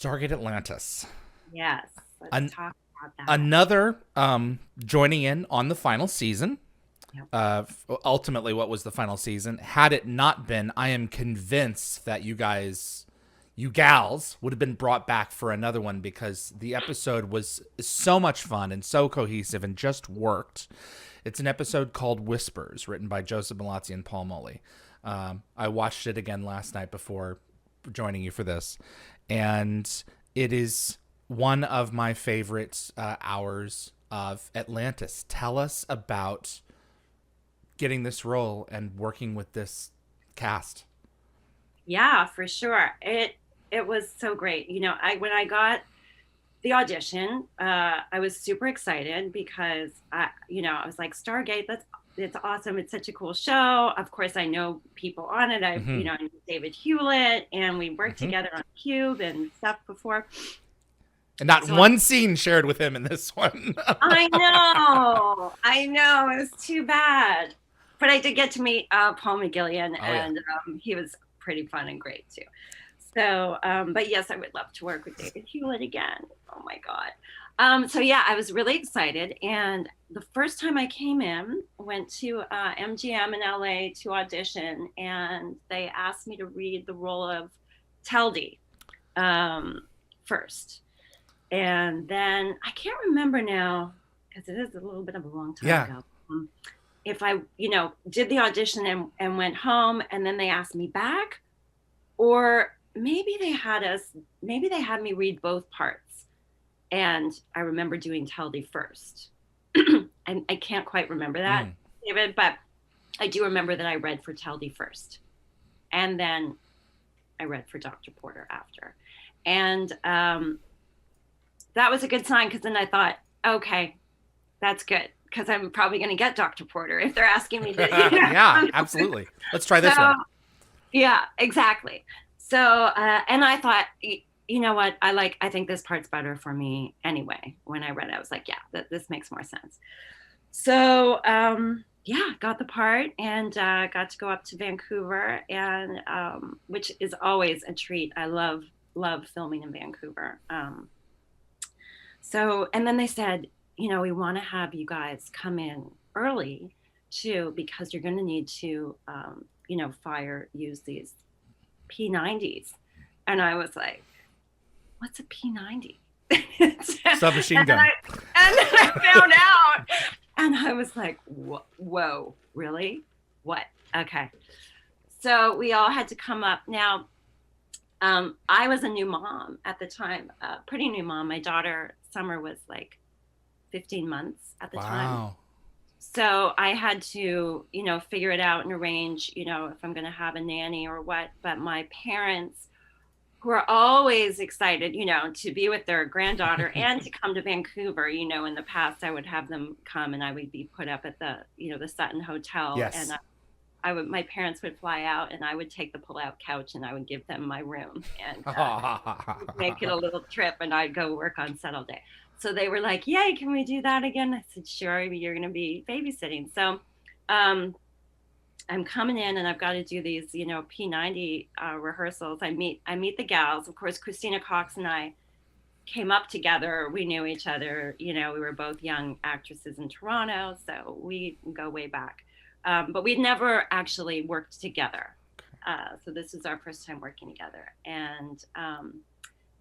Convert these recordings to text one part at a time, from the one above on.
Stargate Atlantis. Yes, let's An- talk about that. Another joining in on the final season. Yep. Ultimately, what was the final season? Had it not been, I am convinced that you gals, would have been brought back for another one because the episode was so much fun and so cohesive and just worked. It's an episode called Whispers, written by Joseph Malazzi and Paul McGillion. I watched it again last night before joining you for this, and it is one of my favorite hours of Atlantis. Tell us about getting this role and working with this cast. Yeah, for sure. It was so great. I when I got the audition, I was super excited because I was like, Stargate, it's awesome. It's such a cool show. Of course, I know people on it. Mm-hmm. I knew David Hewlett, and we worked Mm-hmm. together on Cube and stuff before. And not So one scene shared with him in this one. I know. It was too bad, but I did get to meet Paul McGillion, Oh yeah. and he was pretty fun and great too. So, but yes, I would love to work with David Hewlett again. Oh my God. So yeah, I was really excited. And the first time I came in, went to MGM in LA to audition, and they asked me to read the role of Teldy first. And then I can't remember now, because it is a little bit of a long time Yeah. ago. If I, did the audition and went home, and then they asked me back, or maybe they had me read both parts. And I remember doing Teldy first. And I can't quite remember that, David, but I do remember that I read for Teldy first. And then I read for Dr. Porter after. And that was a good sign, because then I thought, okay, that's good, because I'm probably going to get Dr. Porter if they're asking me to. Yeah, absolutely. Let's try this one. Yeah, exactly. So, and I thought, you know what? I think this part's better for me anyway. When I read it, I was like, yeah, this makes more sense. So, yeah, got the part, and got to go up to Vancouver, and which is always a treat. I love filming in Vancouver. So, and then they said, we want to have you guys come in early too, because you're going to need to, use these P90s. And I was like, what's a P90? Submachine gun. And then I found out, and I was like, whoa, really? What? Okay. So we all had to come up. Now, I was a new mom at the time, pretty new mom. My daughter, Summer, was like 15 months at the time. Wow. So I had to, figure it out and arrange, if I'm going to have a nanny or what. But my parents, who are always excited, to be with their granddaughter and to come to Vancouver, in the past, I would have them come and I would be put up at the, the Sutton Hotel. Yes. And my parents would fly out, and I would take the pull-out couch and I would give them my room and make it a little trip, and I'd go work on set all day. So they were like, yay, can we do that again? I said, sure, you're going to be babysitting. So I'm coming in, and I've got to do these, P90 rehearsals. I meet the gals. Of course, Christina Cox and I came up together. We knew each other. We were both young actresses in Toronto, so we go way back. But we'd never actually worked together. So this is our first time working together. And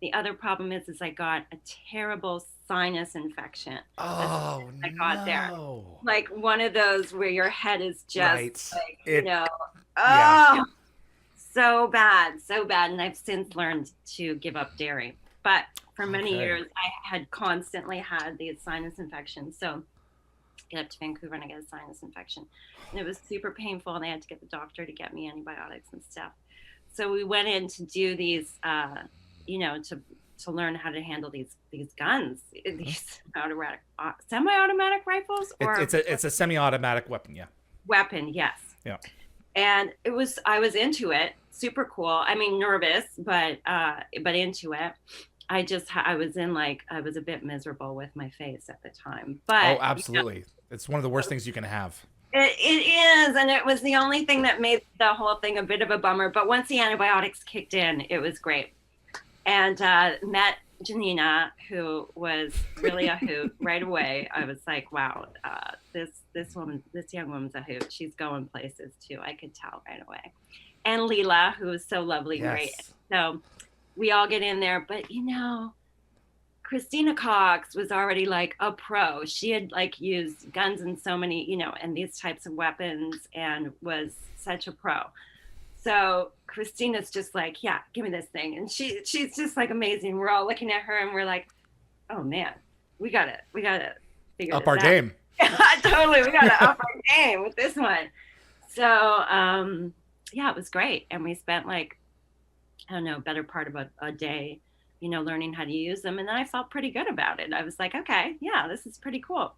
the other problem is I got a terrible sinus infection. Oh, I got no. there. Like one of those where your head is just Right. yeah. So bad. And I've since learned to give up dairy. But for many years, I had constantly had these sinus infections. So I get up to Vancouver and I get a sinus infection. And it was super painful, and they had to get the doctor to get me antibiotics and stuff. So we went in to do these, to learn how to handle these guns, these semi-automatic rifles, or it's a semi-automatic weapon, yeah. Weapon, yes. Yeah. And I was into it, super cool. I mean, nervous, but into it. I was a bit miserable with my face at the time. But absolutely. It's one of the worst things you can have. It is, and it was the only thing that made the whole thing a bit of a bummer. But once the antibiotics kicked in, it was great. and met Janina, who was really a hoot right away. I was like, wow, this young woman's a hoot. She's going places too. I could tell right away. And Leela, who was so lovely and great. Yes. So we all get in there, but Christina Cox was already like a pro. She had like used guns and so many, and these types of weapons, and was such a pro. So Christina's just like, yeah, give me this thing. And she's just like amazing. We're all looking at her and we're like, oh man, we gotta figure Up this our out. game. Totally. We gotta up our game with this one. So yeah, it was great. And we spent like, I don't know, better part of a day, learning how to use them. And then I felt pretty good about it. I was like, okay, yeah, this is pretty cool.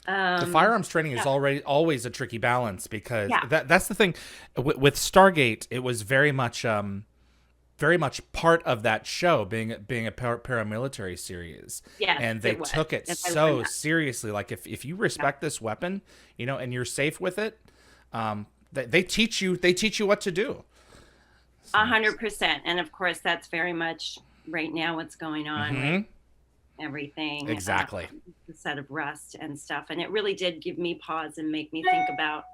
The firearms training is always a tricky balance, because Yeah. that's the thing with Stargate. It was very much part of that show being a paramilitary series. Yes, and they took it so seriously. Like if you respect this weapon, and you're safe with it, they teach you what to do. 100%. And of course, that's very much right now what's going on. Mm-hmm. With everything. Exactly. The set of rust and stuff. And it really did give me pause and make me think about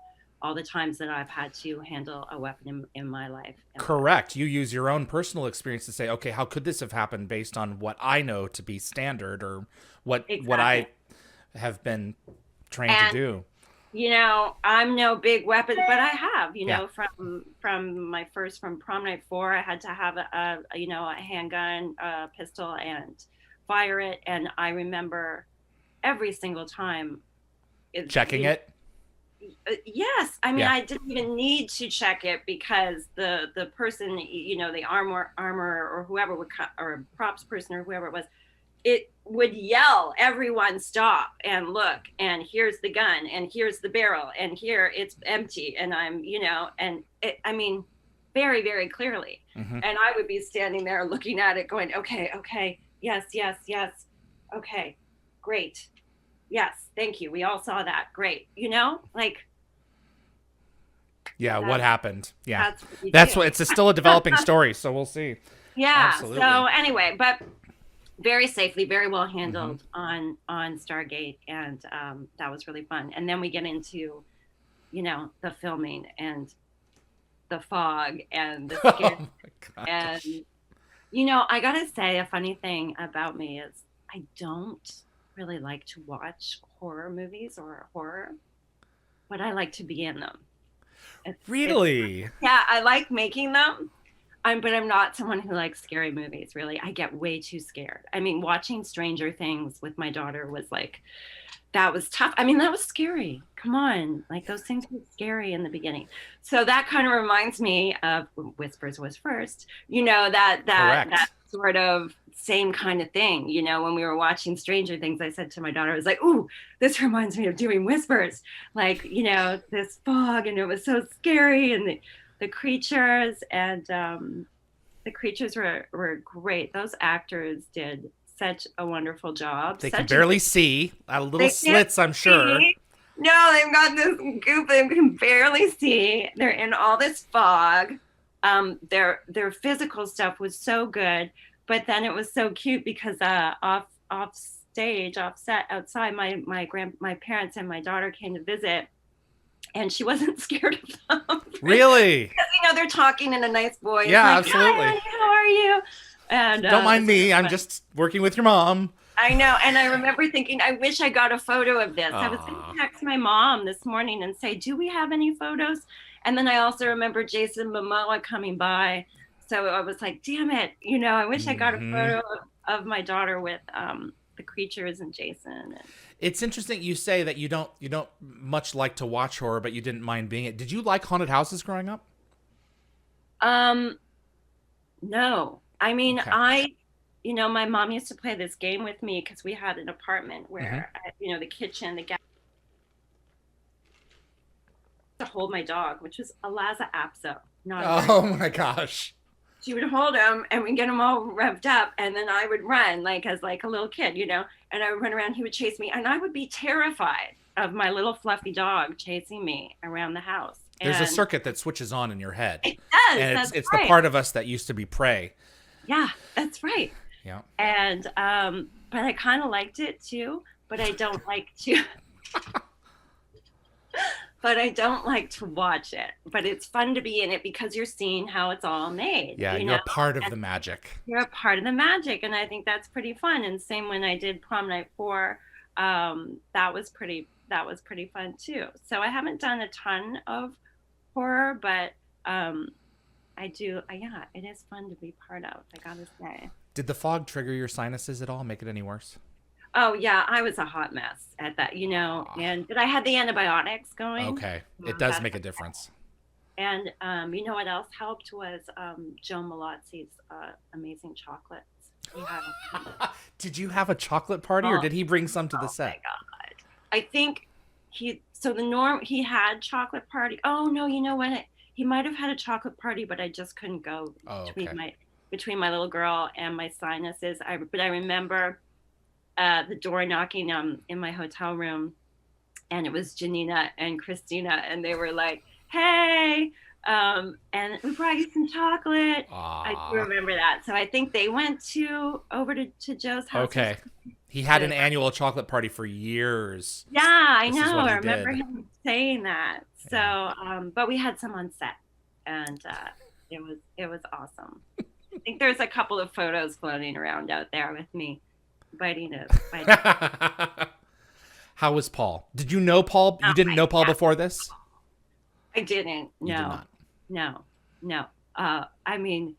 all the times that I've had to handle a weapon in my life. Correct. You use your own personal experience to say, okay, how could this have happened based on what I know to be standard, or what I have been trained to do. I'm no big weapons, but I have, from prom night 4, I had to have a handgun, a pistol, and fire it. And I remember every single time checking it. Yes. I mean, I didn't even need to check it, because the person, the armor or whoever would or props person or whoever it was, it would yell, everyone stop and look, and here's the gun, and here's the barrel, and here it's empty, and I'm, I mean, very, very clearly. Mm-hmm. And I would be standing there looking at it going, okay, yes, okay, great, yes, thank you, we all saw that, great, like. Yeah, what happened? Yeah, that's what it's still a developing story, so we'll see. Yeah. Absolutely. So anyway, but very safely, very well handled on Stargate, and that was really fun. And then we get into, the filming and the fog and the scare. Oh my gosh. And I gotta say, a funny thing about me is I don't really like to watch horror movies or horror, but I like to be in them. Really? Yeah, I like making them. But I'm not someone who likes scary movies, really. I get way too scared. I mean, watching Stranger Things with my daughter was like, that was tough. I mean, that was scary. Come on. Like, those things were scary in the beginning. So that kind of reminds me of Whispers Was First, that sort of same kind of thing. When we were watching Stranger Things, I said to my daughter, I was like, ooh, this reminds me of doing Whispers. Like, this fog, and it was so scary, and the creatures, and the creatures were great. Those actors did such a wonderful job. They can barely see. Little slits, I'm sure. No, they've got this goop they can barely see. They're in all this fog. Their physical stuff was so good, but then it was so cute because off set outside, my parents and my daughter came to visit. And she wasn't scared of them. Really? Because, they're talking in a nice voice. Yeah, like, absolutely. Hi, how are you? And don't mind me. I'm just working with your mom. I know. And I remember thinking, I wish I got a photo of this. I was going to text my mom this morning and say, do we have any photos? And then I also remember Jason Momoa coming by. So I was like, damn it. I wish I got a photo of my daughter with the creatures and Jason. It's interesting you say that you don't much like to watch horror, but you didn't mind being it. Did you like haunted houses growing up? No. I mean, okay. My mom used to play this game with me because we had an apartment where, the kitchen, the gas, to hold my dog, which was a Lhasa Apso. Oh my gosh. She would hold him and we'd get him all revved up, and then I would run as a little kid, and I would run around, he would chase me, and I would be terrified of my little fluffy dog chasing me around the house. There's a circuit that switches on in your head. It does. And it's the part of us that used to be prey. Yeah, that's right. Yeah. And but I kind of liked it too, but I don't like to but I don't like to watch it. But it's fun to be in it because you're seeing how it's all made, Yeah, you you're know? a part of And the magic. you're a part of the magic, and I think that's pretty fun. And same when I did Prom Night 4, that was pretty fun too. So I haven't done a ton of horror, but I do. Yeah, it is fun to be part of. I gotta say. Did the fog trigger your sinuses at all? Make it any worse? Oh yeah, I was a hot mess at that. Ah, But I had the antibiotics going. okay. It does That's make a difference. and you know what else helped was Joe Malazzi's amazing chocolates. He had Did you have a chocolate party or oh, did he bring some to the oh my set? god! I think he had chocolate party. Oh no, you know what? He might have had a chocolate party, but I just couldn't go Oh, between okay. my little girl and my sinuses. But I remember the door knocking in my hotel room, and it was Janina and Christina, and they were like, "Hey, and we brought you some chocolate." I do Ah, remember that. So I think they went over to Joe's house. okay. He had an annual chocolate party for years. Yeah, I This is know. what I he remember did. him saying that. So, Yeah. but we had some on set, and it was awesome. I think there's a couple of photos floating around out there with me biting. How was Paul? Did you know Paul? You Oh didn't my know Paul God, before this? I didn't. You did No, not. no, no. I mean,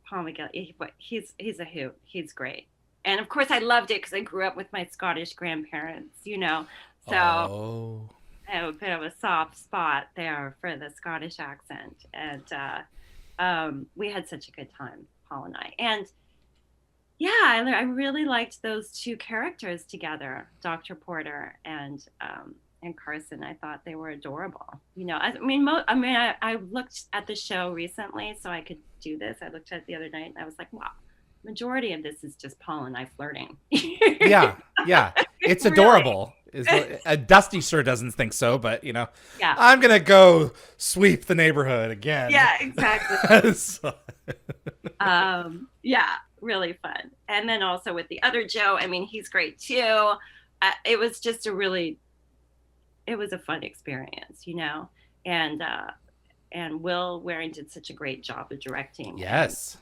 Paul McGillion, he's a hoot. He's great, and of course I loved it because I grew up with my Scottish grandparents. So Oh. I have a bit of a soft spot there for the Scottish accent, and we had such a good time, Paul and I. And yeah, I really liked those two characters together, Dr. Porter and Carson. I thought they were adorable. I looked at the show recently so I could do this. I looked at it the other night and I was like, wow, majority of this is just Paul and I flirting. Yeah, yeah. It's Really? adorable. Dusty sure doesn't think so, but Yeah. I'm gonna go sweep the neighborhood again. Yeah, exactly. So- Yeah, really fun. And then also with the other Joe, I mean, he's great too. It was just it was a fun experience. And Will Waring did such a great job of directing. yes.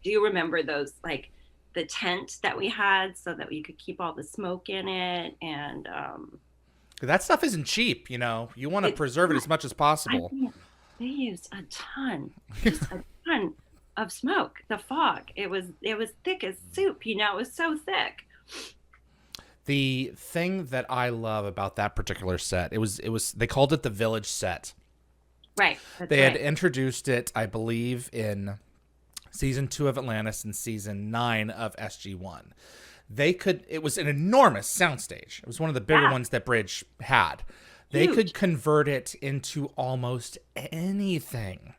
Do you remember those, like the tent that we had so that you could keep all the smoke in it? And That stuff isn't cheap, You want to it's preserve it as much as I possible. mean, they used just a ton of smoke. The fog. It was thick as soup. It was so thick. The thing that I love about that particular set, it was they called it the Village set. Right. That's They had right. introduced it, I believe, in season 2 of Atlantis and season 9 of SG1. It was an enormous soundstage. It was one of the bigger Yeah. ones that Bridge had. They Huge. could convert it into almost anything.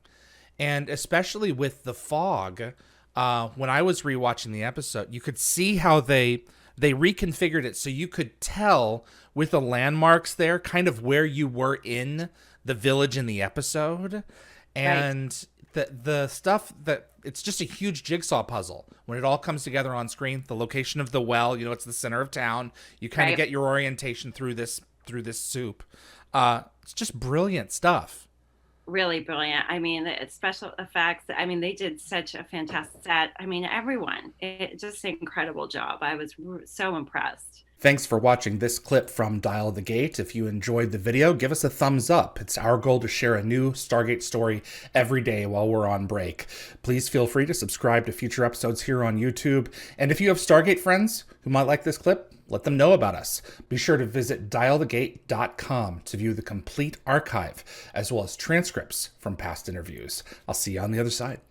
And especially with the fog, when I was rewatching the episode, you could see how they reconfigured it so you could tell with the landmarks there kind of where you were in the village in the episode. And the stuff that it's just a huge jigsaw puzzle when it all comes together on screen. The location of the well, it's the center of town. You kind of get your orientation through this soup. It's just brilliant stuff. Really brilliant. I mean, the special effects. I mean, they did such a fantastic set. I mean, everyone. Just an incredible job. I was so impressed. Thanks for watching this clip from Dial the Gate. If you enjoyed the video, give us a thumbs up. It's our goal to share a new Stargate story every day while we're on break. Please feel free to subscribe to future episodes here on YouTube. And if you have Stargate friends who might like this clip, let them know about us. Be sure to visit dialthegate.com to view the complete archive, as well as transcripts from past interviews. I'll see you on the other side.